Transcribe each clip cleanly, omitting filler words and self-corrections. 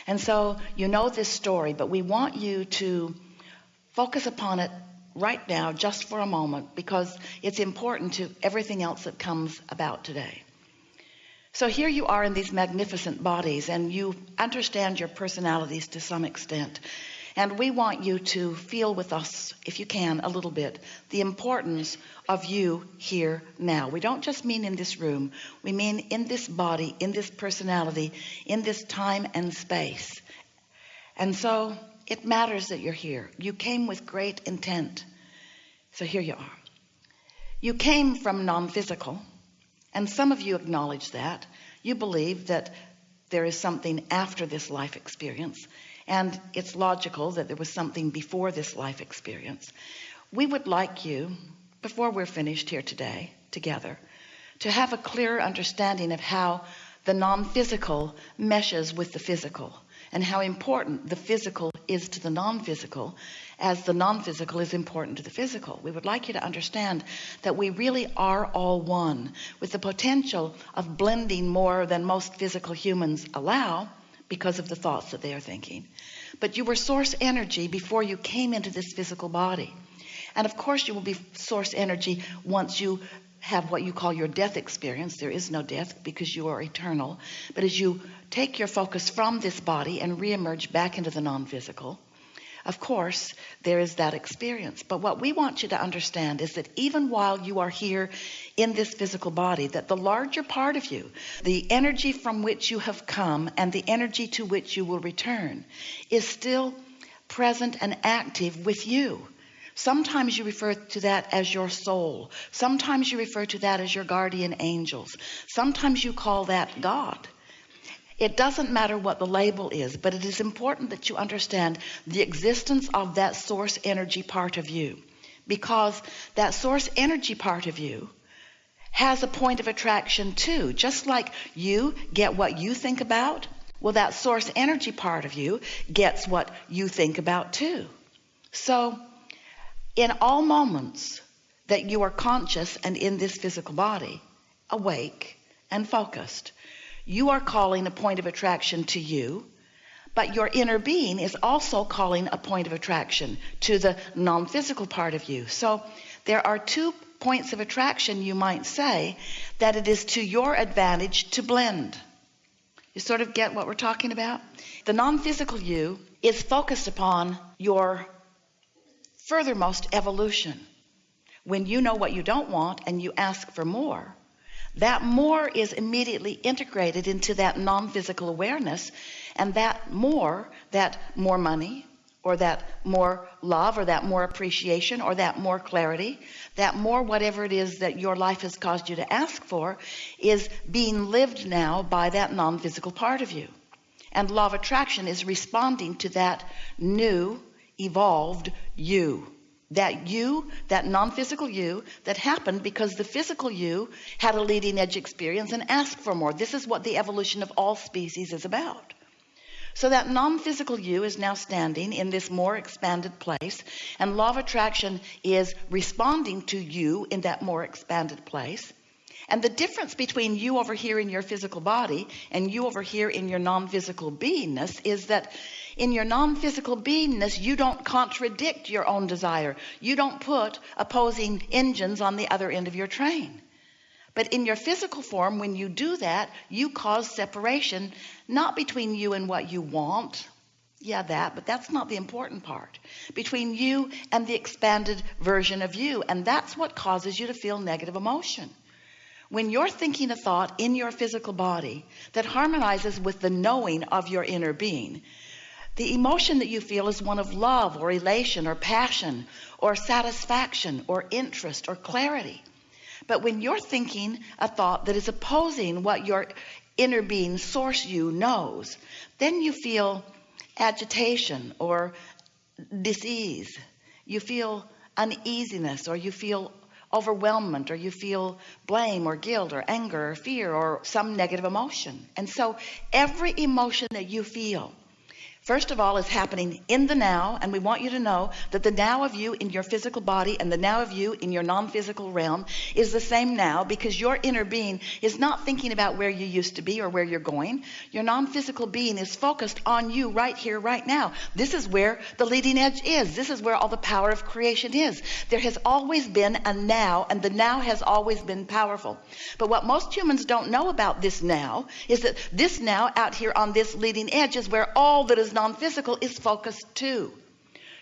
And so you know this story, but we want you to focus upon it right now, just for a moment, because it's important to everything else that comes about today. So here you are in these magnificent bodies, and you understand your personalities to some extent. And we want you to feel with us, if you can, a little bit, the importance of you here now. We don't just mean in this room. We mean in this body, in this personality, in this time and space. And so it matters that you're here. You came with great intent. So here you are. You came from non-physical. And some of you acknowledge that. You believe that there is something after this life experience. And it's logical that there was something before this life experience. We would like you, before we're finished here today together, to have a clearer understanding of how the non-physical meshes with the physical, and how important the physical is to the non-physical, as the non-physical is important to the physical. We would like you to understand that we really are all one, with the potential of blending more than most physical humans allow, because of the thoughts that they are thinking. But you were source energy before you came into this physical body. And of course you will be source energy once you have what you call your death experience. There is no death because you are eternal. But as you take your focus from this body and reemerge back into the non-physical, of course, there is that experience. But what we want you to understand is that even while you are here in this physical body, that the larger part of you, the energy from which you have come and the energy to which you will return, is still present and active with you. Sometimes you refer to that as your soul. Sometimes you refer to that as your guardian angels. Sometimes you call that God. It doesn't matter what the label is, but it is important that you understand the existence of that source energy part of you, because that source energy part of you has a point of attraction too. Just like you get what you think about, well, that source energy part of you gets what you think about too. So in all moments that you are conscious and in this physical body, awake and focused, you are calling a point of attraction to you, but your inner being is also calling a point of attraction to the non-physical part of you. So there are 2 points of attraction, you might say, that it is to your advantage to blend. You sort of get what we're talking about? The non-physical you is focused upon your furthermost evolution. When you know what you don't want and you ask for more, that more is immediately integrated into that non-physical awareness, and that more money, or that more love, or that more appreciation, or that more clarity, that more whatever it is that your life has caused you to ask for, is being lived now by that non-physical part of you. And law of attraction is responding to that new, evolved you. That non-physical you that happened because the physical you had a leading edge experience and asked for more. This is what the evolution of all species is about. So that non-physical you is now standing in this more expanded place, and law of attraction is responding to you in that more expanded place. And the difference between you over here in your physical body and you over here in your non-physical beingness is that in your non-physical beingness, you don't contradict your own desire. You don't put opposing engines on the other end of your train. But in your physical form, when you do that, you cause separation, not between you and what you want. Yeah, but that's not the important part. Between you and the expanded version of you. And that's what causes you to feel negative emotion. When you're thinking a thought in your physical body that harmonizes with the knowing of your inner being, the emotion that you feel is one of love or elation or passion or satisfaction or interest or clarity. But when you're thinking a thought that is opposing what your inner being, source you, knows, then you feel agitation or dis-ease. You feel uneasiness, or you feel overwhelmment, or you feel blame or guilt or anger or fear or some negative emotion. And so every emotion that you feel First of all, is happening in the now, and we want you to know that the now of you in your physical body and the now of you in your non-physical realm is the same now, because your inner being is not thinking about where you used to be or where you're going. Your non-physical being is focused on you right here, right now. This is where the leading edge is. This is where all the power of creation is. There has always been a now, and the now has always been powerful. But what most humans don't know about this now is that this now out here on this leading edge is where all that is non-physical is focused too.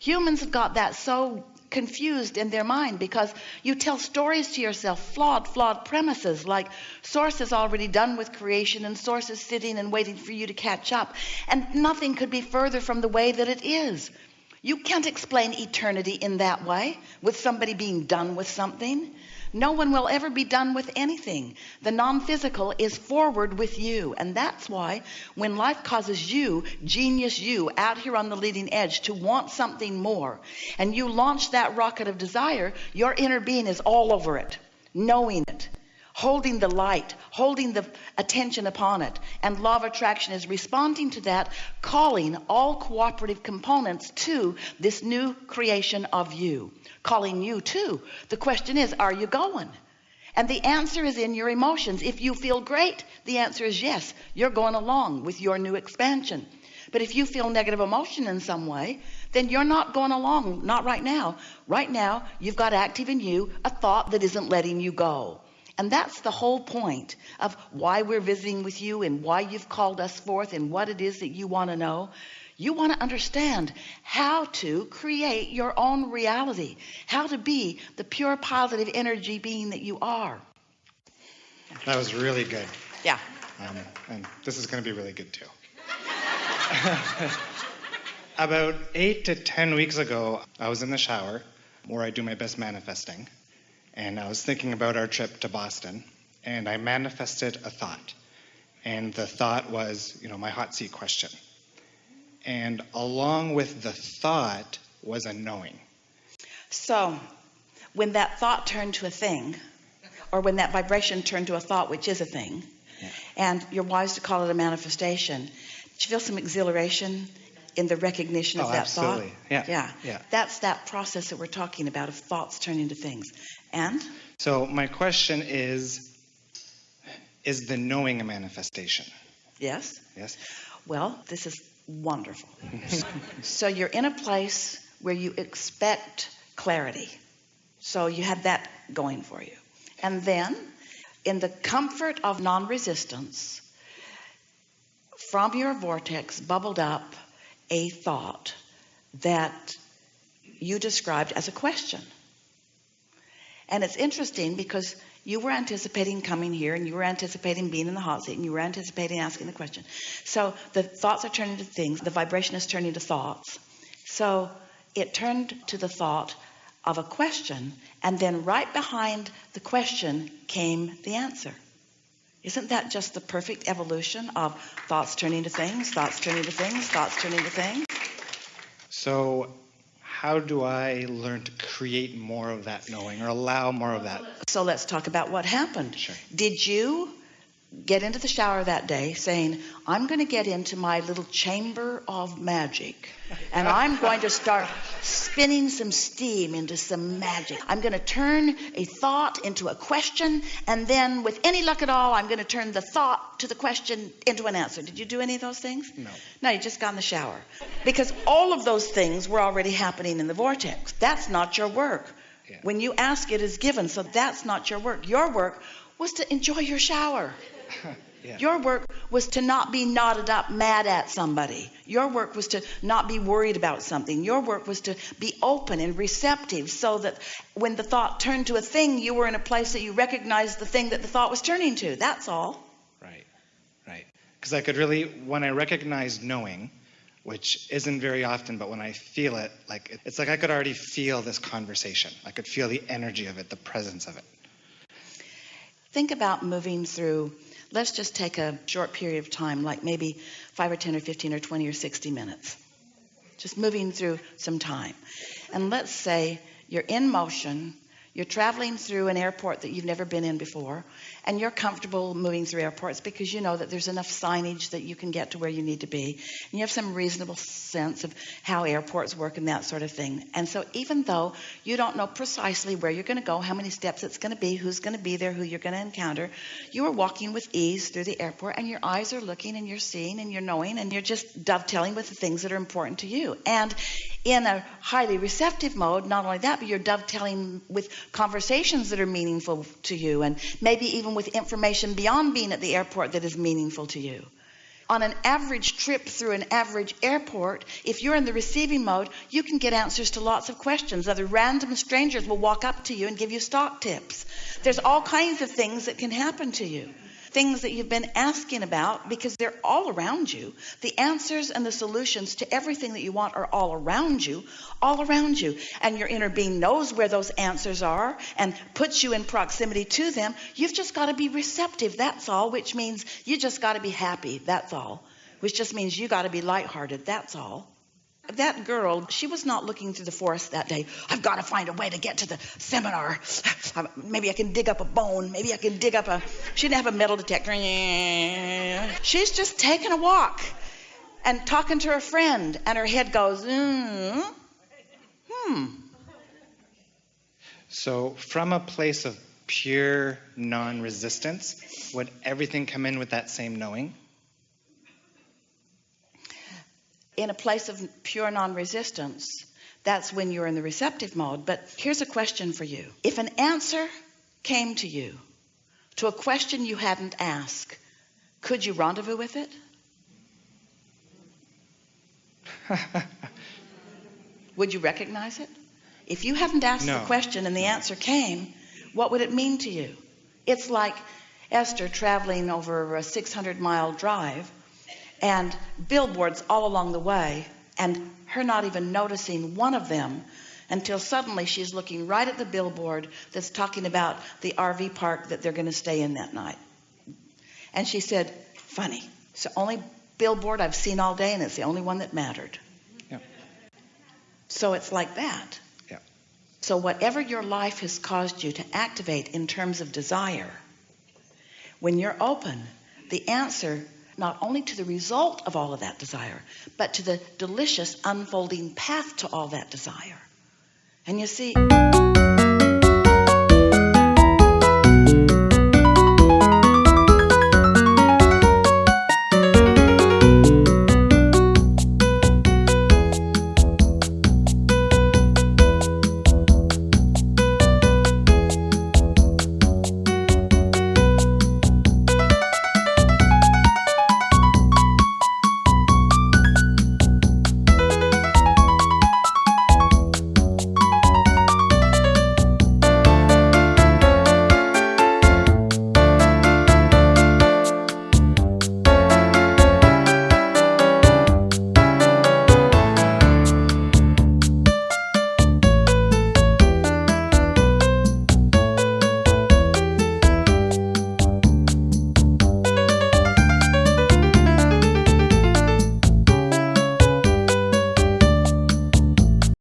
Humans have got that so confused in their mind because you tell stories to yourself, flawed premises, like source is already done with creation and source is sitting and waiting for you to catch up, and nothing could be further from the way that it is. You can't explain eternity in that way, with somebody being done with something. No one will ever be done with anything. The non-physical is forward with you. And that's why when life causes you, genius you, out here on the leading edge to want something more, and you launch that rocket of desire, your inner being is all over it, knowing it, holding the light, holding the attention upon it. And law of attraction is responding to that, calling all cooperative components to this new creation of you, calling you too. The question is, are you going? And the answer is in your emotions. If you feel great, the answer is yes, you're going along with your new expansion. But if you feel negative emotion in some way, then you're not going along, not right now. Right now, you've got active in you a thought that isn't letting you go. And that's the whole point of why we're visiting with you and why you've called us forth and what it is that you want to know. You want to understand how to create your own reality, how to be the pure positive energy being that you are. That was really good. Yeah. And this is going to be really good too. About 8 to 10 weeks ago, I was in the shower where I do my best manifesting. And I was thinking about our trip to Boston, and I manifested a thought. And the thought was, my hot seat question. And along with the thought was a knowing. So when that thought turned to a thing, or when that vibration turned to a thought, which is a thing, and you're wise to call it a manifestation, did you feel some exhilaration in the recognition of that absolutely. thought? Yeah. That's that process that we're talking about, of thoughts turning to things. And? So my question is the knowing a manifestation? Yes. Yes. Well, this is wonderful. So you're in a place where you expect clarity. So you had that going for you. And then, in the comfort of non-resistance, from your vortex bubbled up a thought that you described as a question. And it's interesting because you were anticipating coming here, and you were anticipating being in the hot seat, and you were anticipating asking the question. So the thoughts are turning to things. The vibration is turning to thoughts. So it turned to the thought of a question, and then right behind the question came the answer. Isn't that just the perfect evolution of thoughts turning to things, thoughts turning to things, thoughts turning to things? So how do I learn to create more of that knowing, or allow more of that? So let's talk about what happened. Sure. Did you get into the shower that day saying, I'm going to get into my little chamber of magic, and I'm going to start spinning some steam into some magic. I'm going to turn a thought into a question, and then with any luck at all, I'm going to turn the thought to the question into an answer. Did you do any of those things? No. No, you just got in the shower. Because all of those things were already happening in the vortex. That's not your work. Yeah. When you ask, it is given, so that's not your work. Your work was to enjoy your shower. Yeah. Your work was to not be knotted up mad at somebody. Your work was to not be worried about something. Your work was to be open and receptive, so that when the thought turned to a thing, you were in a place that you recognized the thing that the thought was turning to. That's all. Right. Because I could really, when I recognize knowing, which isn't very often, but when I feel it, it's like I could already feel this conversation. I could feel the energy of it, the presence of it. Think about moving through. Let's just take a short period of time, like maybe 5 or 10 or 15 or 20 or 60 minutes. Just moving through some time. And let's say you're in motion, You're traveling through an airport that you've never been in before, and you're comfortable moving through airports because you know that there's enough signage that you can get to where you need to be. And you have some reasonable sense of how airports work and that sort of thing. And so even though you don't know precisely where you're going to go, how many steps it's going to be, who's going to be there, who you're going to encounter, you are walking with ease through the airport, and your eyes are looking and you're seeing and you're knowing, and you're just dovetailing with the things that are important to you. And in a highly receptive mode, not only that, but you're dovetailing with conversations that are meaningful to you, and maybe even with information beyond being at the airport that is meaningful to you. On an average trip through an average airport, if you're in the receiving mode, you can get answers to lots of questions. Other random strangers will walk up to you and give you stock tips. There's all kinds of things that can happen to you. Things that you've been asking about because they're all around you. The answers and the solutions to everything that you want are all around you, all around you. And your inner being knows where those answers are and puts you in proximity to them. You've just got to be receptive, that's all, which means you just got to be happy, that's all. Which just means you got to be lighthearted, that's all. That girl, she was not looking through the forest that day. I've got to find a way to get to the seminar. Maybe I can dig up a bone. Maybe I can dig up she didn't have a metal detector. She's just taking a walk and talking to her friend, and her head goes, So from a place of pure non-resistance, would everything come in with that same knowing? In a place of pure non-resistance, that's when you're in the receptive mode. But here's a question for you. If an answer came to you to a question you hadn't asked, could you rendezvous with it? Would you recognize it? If you hadn't asked the question and the answer came, what would it mean to you? It's like Esther traveling over a 600-mile drive and billboards all along the way, and her not even noticing one of them until suddenly she's looking right at the billboard that's talking about the RV park that they're going to stay in that night. And she said, funny, it's the only billboard I've seen all day, and it's the only one that mattered. Yeah. So it's like that. Yeah. So whatever your life has caused you to activate in terms of desire, when you're open, the answer not only to the result of all of that desire, but to the delicious unfolding path to all that desire. And you see...